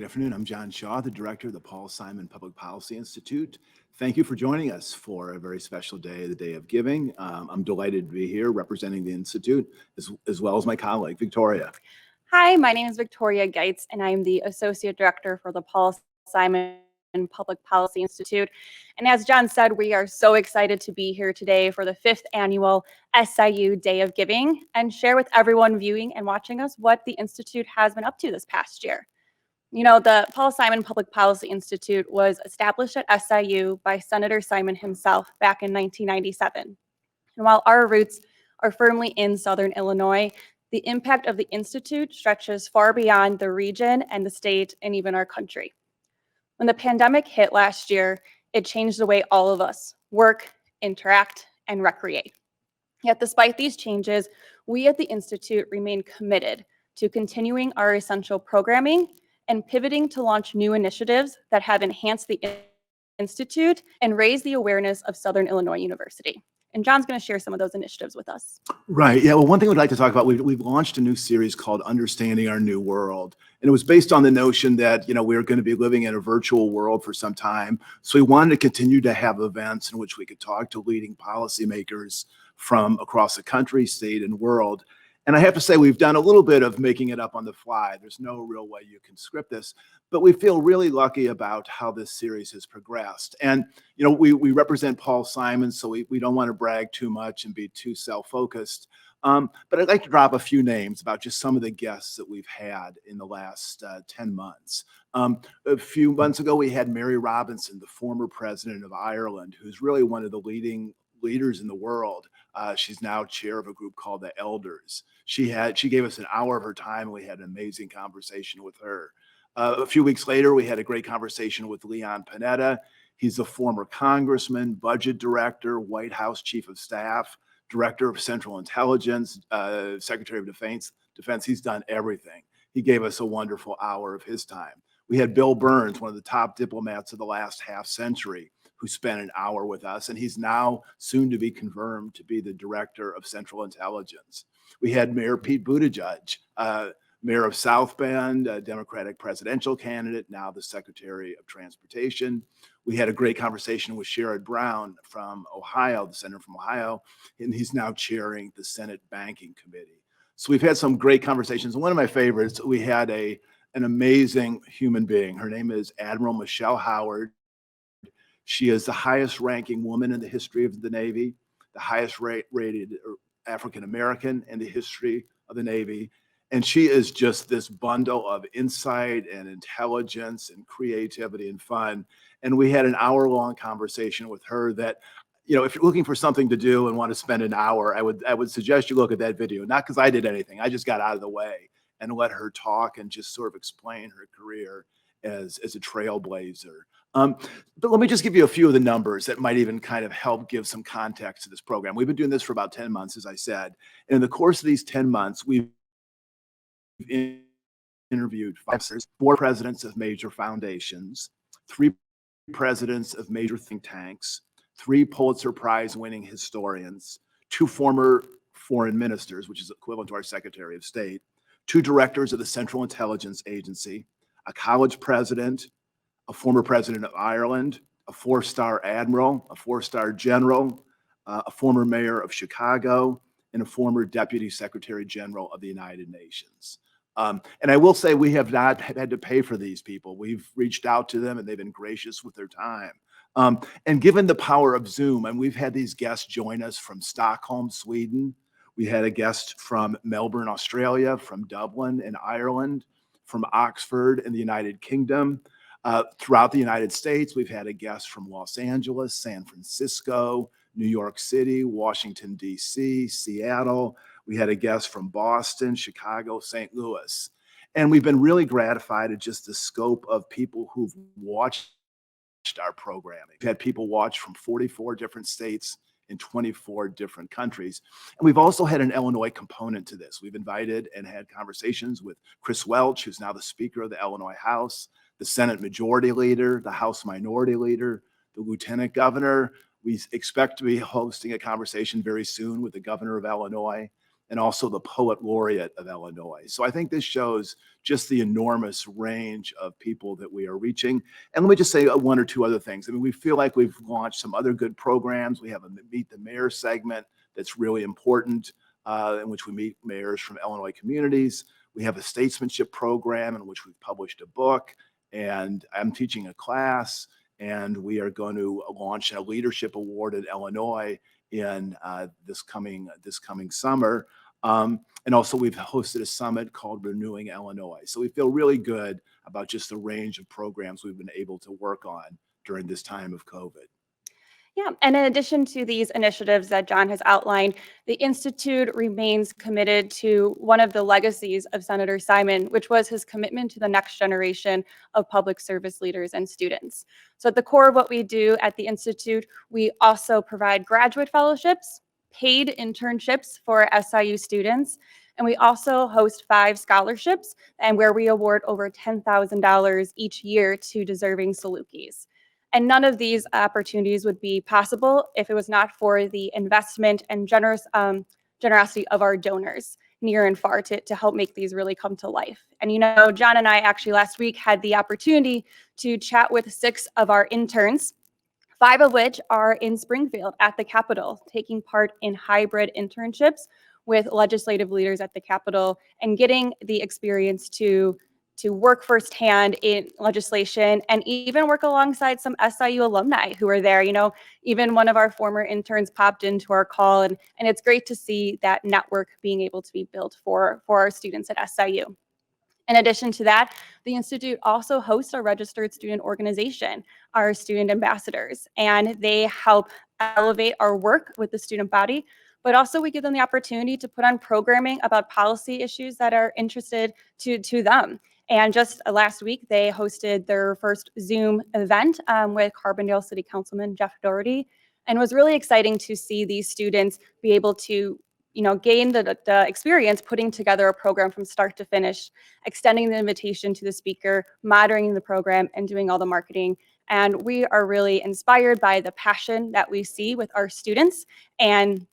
Good afternoon. I'm John Shaw, the director of the Paul Simon Public Policy Institute. Thank you for joining us for a very special day, the Day of Giving. I'm delighted to be here representing the Institute, as well as my colleague, Victoria. Hi, my name is Victoria Geitz, and I'm the Associate Director for the Paul Simon Public Policy Institute. And as John said, we are so excited to be here today for the 5th annual SIU Day of Giving and share with everyone viewing and watching us what the Institute has been up to this past year. You know, the Paul Simon Public Policy Institute was established at SIU by Senator Simon himself back in 1997. And while our roots are firmly in Southern Illinois, the impact of the Institute stretches far beyond the region and the state and even our country. When the pandemic hit last year, it changed the way all of us work, interact, and recreate. Yet despite these changes, we at the Institute remain committed to continuing our essential programming and pivoting to launch new initiatives that have enhanced the Institute and raised the awareness of Southern Illinois University. And John's going to share some of those initiatives with us. Right. Yeah. Well, one thing we'd like to talk about, we've launched a new series called Understanding Our New World. And it was based on the notion that, we are going to be living in a virtual world for some time. So we wanted to continue to have events in which we could talk to leading policymakers from across the country, state, and world. And I have to say, we've done a little bit of making it up on the fly. There's no real way you can script this, but we feel really lucky about how this series has progressed. And, we represent Paul Simon, so we don't want to brag too much and be too self-focused. But I'd like to drop a few names about just some of the guests that we've had in the last 10 months. A few months ago, we had Mary Robinson, the former president of Ireland, who's really one of the leading leaders in the world. She's now chair of a group called the Elders. She gave us an hour of her time, and we had an amazing conversation with her. A few weeks later, we had a great conversation with Leon Panetta. He's a former congressman, budget director, White House chief of staff, director of Central Intelligence, Secretary of Defense. He's done everything. He gave us a wonderful hour of his time. We had Bill Burns, one of the top diplomats of the last half century, who spent an hour with us, and he's now soon to be confirmed to be the director of Central Intelligence. We had Mayor Pete Buttigieg, mayor of South Bend, a Democratic presidential candidate, now the Secretary of Transportation. We had a great conversation with Sherrod Brown from Ohio, the senator from Ohio, and he's now chairing the Senate Banking Committee. So we've had some great conversations. One of my favorites, we had an amazing human being. Her name is Admiral Michelle Howard. She is the highest ranking woman in the history of the Navy, the highest rated African-American in the history of the Navy. And she is just this bundle of insight and intelligence and creativity and fun. And we had an hour-long conversation with her that, if you're looking for something to do and want to spend an hour, I would suggest you look at that video. Not because I did anything. I just got out of the way and let her talk and just sort of explain her career as a trailblazer. But let me just give you a few of the numbers that might even kind of help give some context to this program. We've been doing this for about 10 months, as I said. And in the course of these 10 months, we've interviewed 4 presidents of major foundations, 3 presidents of major think tanks, 3 Pulitzer Prize winning historians, 2 former foreign ministers, which is equivalent to our Secretary of State, 2 directors of the Central Intelligence Agency, a college president, a former president of Ireland, a 4-star admiral, a 4-star general, a former mayor of Chicago, and a former deputy secretary general of the United Nations. And I will say we have not had to pay for these people. We've reached out to them and they've been gracious with their time. And given the power of Zoom, and we've had these guests join us from Stockholm, Sweden. We had a guest from Melbourne, Australia, from Dublin in Ireland, from Oxford in the United Kingdom. Throughout the United States, we've had a guest from Los Angeles, San Francisco, New York City, Washington, D.C., Seattle. We had a guest from Boston, Chicago, St. Louis. And we've been really gratified at just the scope of people who've watched our programming. We've had people watch from 44 different states in 24 different countries. And we've also had an Illinois component to this. We've invited and had conversations with Chris Welch, who's now the Speaker of the Illinois House, the Senate Majority Leader, the House Minority Leader, the Lieutenant Governor. We expect to be hosting a conversation very soon with the Governor of Illinois. and also the Poet Laureate of Illinois. So I think this shows just the enormous range of people that we are reaching. And let me just say one or two other things. I mean, we feel like we've launched some other good programs. We have a Meet the Mayor segment that's really important, in which we meet mayors from Illinois communities. We have a statesmanship program in which we've published a book, and I'm teaching a class, and we are going to launch a leadership award in Illinois in this coming summer. And also we've hosted a summit called Renewing Illinois. So we feel really good about just the range of programs we've been able to work on during this time of COVID. Yeah, and in addition to these initiatives that John has outlined, the Institute remains committed to one of the legacies of Senator Simon, which was his commitment to the next generation of public service leaders and students. So at the core of what we do at the Institute, we also provide graduate fellowships, paid internships for SIU students, and we also host 5 scholarships, and where we award over $10,000 each year to deserving Salukis. And none of these opportunities would be possible if it was not for the investment and generosity of our donors near and far to help make these really come to life. And John and I actually last week had the opportunity to chat with 6 of our interns, 5 of which are in Springfield at the Capitol, taking part in hybrid internships with legislative leaders at the Capitol and getting the experience to work firsthand in legislation and even work alongside some SIU alumni who are there. Even one of our former interns popped into our call, and it's great to see that network being able to be built for our students at SIU. In addition to that, the Institute also hosts a registered student organization, our student ambassadors, and they help elevate our work with the student body, but also we give them the opportunity to put on programming about policy issues that are interested to them. And just last week, they hosted their first Zoom event with Carbondale City Councilman Jeff Doherty, and it was really exciting to see these students be able to gain the experience putting together a program from start to finish, extending the invitation to the speaker, moderating the program, and doing all the marketing. And we are really inspired by the passion that we see with our students and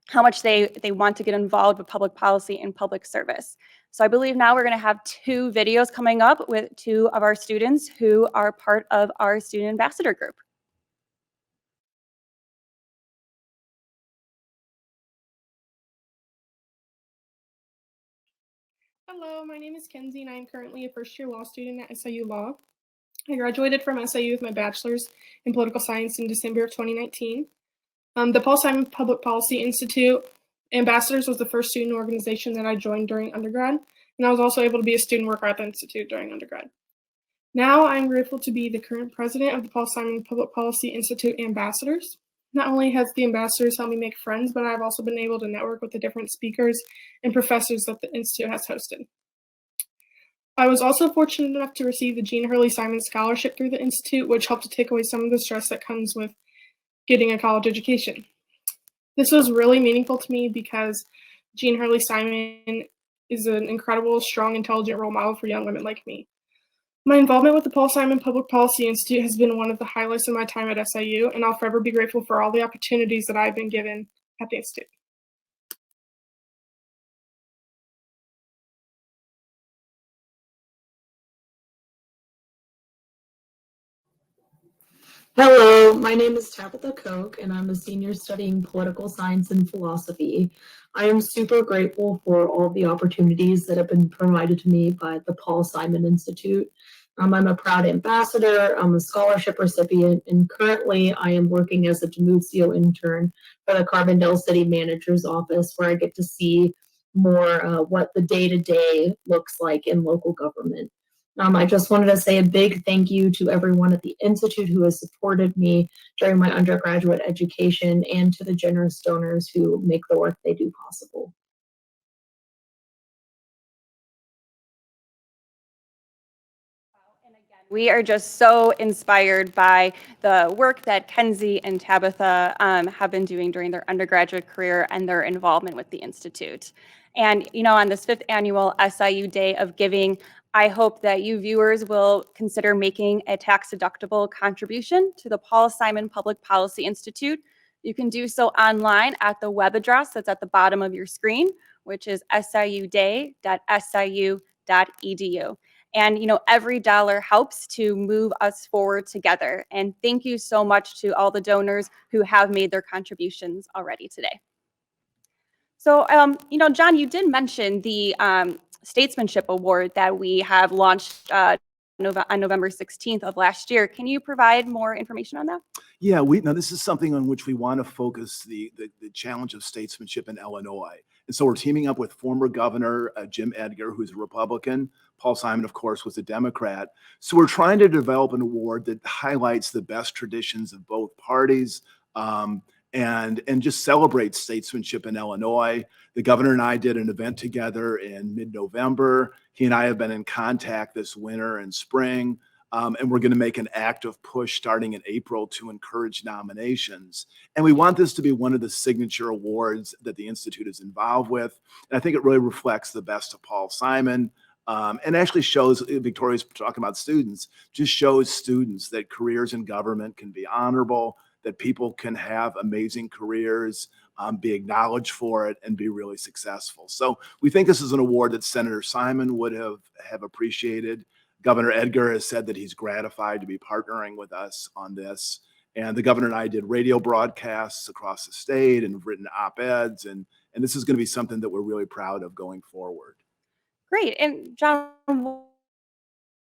how much they want to get involved with public policy and public service. So I believe now we're going to have 2 videos coming up with 2 of our students who are part of our student ambassador group. Hello, my name is Kenzie and I am currently a first-year law student at SIU Law. I graduated from SIU with my bachelor's in political science in December of 2019. The Paul Simon Public Policy Institute Ambassadors was the first student organization that I joined during undergrad, and I was also able to be a student worker at the Institute during undergrad. Now I'm grateful to be the current president of the Paul Simon Public Policy Institute Ambassadors. Not only has the ambassadors helped me make friends, but I've also been able to network with the different speakers and professors that the Institute has hosted. I was also fortunate enough to receive the Jean Hurley Simon Scholarship through the Institute, which helped to take away some of the stress that comes with getting a college education. This was really meaningful to me because Jean Hurley Simon is an incredible, strong, intelligent role model for young women like me. My involvement with the Paul Simon Public Policy Institute has been one of the highlights of my time at SIU, and I'll forever be grateful for all the opportunities that I've been given at the Institute. Hello, my name is Tabitha Koch, and I'm a senior studying political science and philosophy. I am super grateful for all the opportunities that have been provided to me by the Paul Simon Institute. I'm a proud ambassador, I'm a scholarship recipient, and currently I am working as a Denuncio intern for the Carbondale City Manager's Office, where I get to see more what the day-to-day looks like in local government. I just wanted to say a big thank you to everyone at the Institute who has supported me during my undergraduate education and to the generous donors who make the work they do possible. We are just so inspired by the work that Kenzie and Tabitha have been doing during their undergraduate career and their involvement with the Institute. And, on this 5th annual SIU Day of Giving, I hope that you viewers will consider making a tax-deductible contribution to the Paul Simon Public Policy Institute. You can do so online at the web address that's at the bottom of your screen, which is siuday.siu.edu. And, every dollar helps to move us forward together. And thank you so much to all the donors who have made their contributions already today. So, John, you did mention the Statesmanship Award that we have launched on November 16th of last year. Can you provide more information on that? Yeah, now this is something on which we want to focus the challenge of statesmanship in Illinois. And so we're teaming up with former Governor Jim Edgar, who's a Republican. Paul Simon, of course, was a Democrat. So we're trying to develop an award that highlights the best traditions of both parties, and just celebrates statesmanship in Illinois. The governor and I did an event together in mid-November. He and I have been in contact this winter and spring. And we're going to make an active push starting in April to encourage nominations. And we want this to be one of the signature awards that the Institute is involved with. And I think it really reflects the best of Paul Simon, and actually shows, Victoria's talking about students, just shows students that careers in government can be honorable, that people can have amazing careers, be acknowledged for it, and be really successful. So we think this is an award that Senator Simon would have appreciated. Governor Edgar has said that he's gratified to be partnering with us on this. And the governor and I did radio broadcasts across the state and have written op-eds. And this is going to be something that we're really proud of going forward. Great. And John,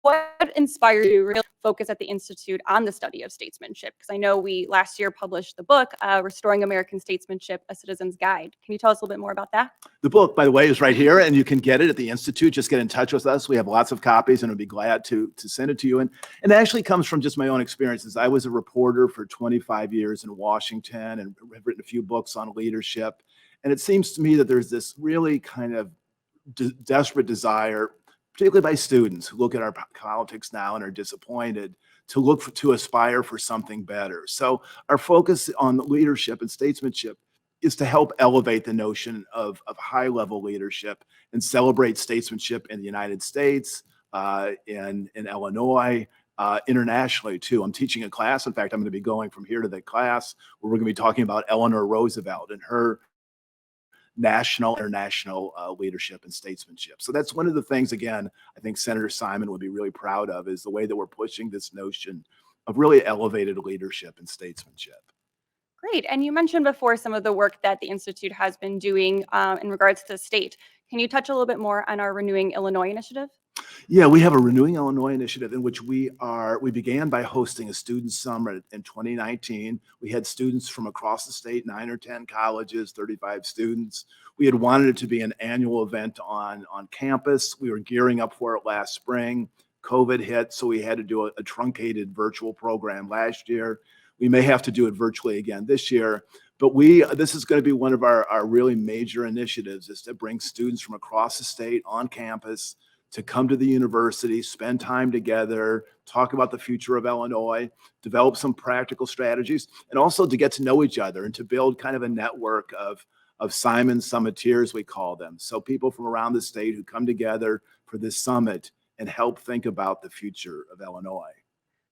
what inspired you to really focus at the Institute on the study of statesmanship? Because I know we last year published the book, Restoring American Statesmanship, A Citizen's Guide. Can you tell us a little bit more about that? The book, by the way, is right here, and you can get it at the Institute. Just get in touch with us. We have lots of copies, and we'd be glad to send it to you. And it actually comes from just my own experiences. I was a reporter for 25 years in Washington and have written a few books on leadership. And it seems to me that there's this really kind of desperate desire, particularly by students who look at our politics now and are disappointed, to aspire for something better. So our focus on leadership and statesmanship is to help elevate the notion of high-level leadership and celebrate statesmanship in the United States, in Illinois, internationally too. I'm teaching a class. In fact, I'm going to be going from here to the class where we're going to be talking about Eleanor Roosevelt and her national, international leadership and statesmanship. So that's one of the things, again, I think Senator Simon would be really proud of, is the way that we're pushing this notion of really elevated leadership and statesmanship. Great. And you mentioned before some of the work that the Institute has been doing in regards to the state. Can you touch a little bit more on our Renewing Illinois initiative? Yeah, we have a Renewing Illinois initiative in which we began by hosting a student summit in 2019. We had students from across the state, 9 or 10 colleges, 35 students. We had wanted it to be an annual event on campus. We were gearing up for it last spring. COVID hit, so we had to do a truncated virtual program last year. We may have to do it virtually again this year. But this is going to be one of our really major initiatives, is to bring students from across the state on campus to come to the university, spend time together, talk about the future of Illinois, develop some practical strategies, and also to get to know each other and to build kind of a network of Simon Summiteers, we call them. So people from around the state who come together for this summit and help think about the future of Illinois.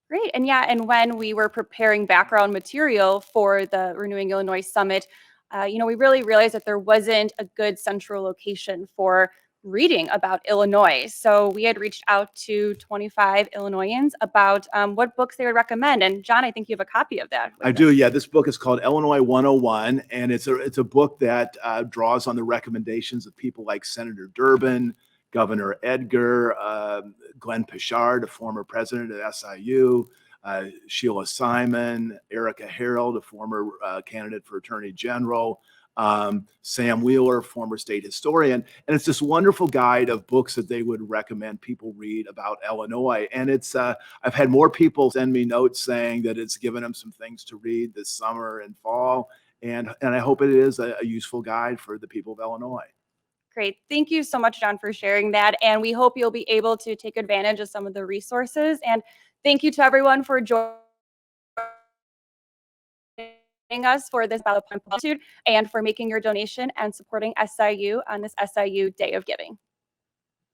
Great. And yeah, and when we were preparing background material for the Renewing Illinois Summit, we really realized that there wasn't a good central location for reading about Illinois. So we had reached out to 25 Illinoisans about what books they would recommend. And John, I think you have a copy of that. I do, yeah. This book is called Illinois 101, and it's a book that draws on the recommendations of people like Senator Durbin, Governor Edgar, Glenn Pichard, a former president at SIU, Sheila Simon, Erica Harold, a former candidate for Attorney General, Sam Wheeler, former state historian. And it's this wonderful guide of books that they would recommend people read about Illinois. And I've had more people send me notes saying that it's given them some things to read this summer and fall. And I hope it is a useful guide for the people of Illinois. Great. Thank you so much, John, for sharing that. And we hope you'll be able to take advantage of some of the resources. And thank you to everyone for joining us for this Ballot Point Institute and for making your donation and supporting SIU on this SIU Day of Giving.